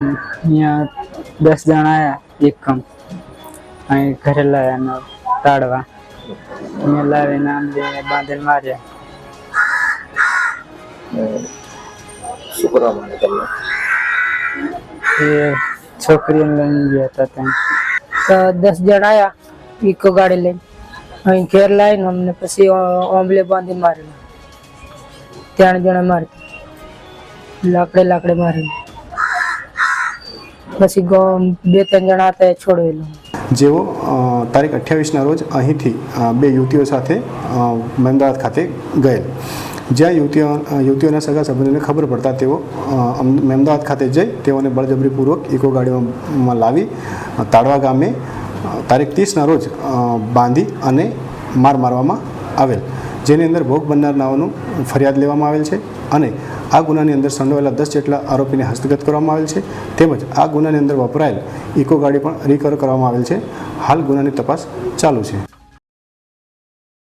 અહીંયા 10 જણા આયા એકમ અહીં ઘરે લાવ્યા તાળવા અહીંયા લાવીને અમને બાંધીને માર્યા. શું કરવા માંગે તમને? એ છોકરીને લઈને ગયા હતા ત્યાં. તો 10 જણા આયા ઇકો ગાડી લઈને અહીં ઘેર લાવીને અમને પછી ઓંબલે બાંધીને મારેલા. 3 જણા મારી લાકડે મારી પછી 2-3 જણા હતા એ છોડેલો. જેઓ તારીખ 28ના રોજ અહીંથી 2 યુવતીઓ સાથે અમદાવાદ ખાતે ગયેલ, જ્યાં યુવતીઓના સગા સંબંધીઓને ખબર પડતા તેઓ અમદાવાદ ખાતે જઈ તેઓને બળજબરીપૂર્વક ઇકો ગાડીમાં લાવી તાળવા ગામે તારીખ 30ના રોજ બાંધી અને મારવામાં આવેલ, જેની અંદર ભોગ બનનારનાઓનું ફરિયાદ લેવામાં આવેલ છે અને આ ગુનાની અંદર સંડોવાયેલા 10 જેટલા આરોપીને હસ્તગત કરવામાં આવેલ છે. તેમજ આ ગુનાની અંદર વપરાયેલ ઇકો ગાડી પણ રિકવર કરવામાં આવેલ છે. હાલ ગુનાની તપાસ ચાલુ છે.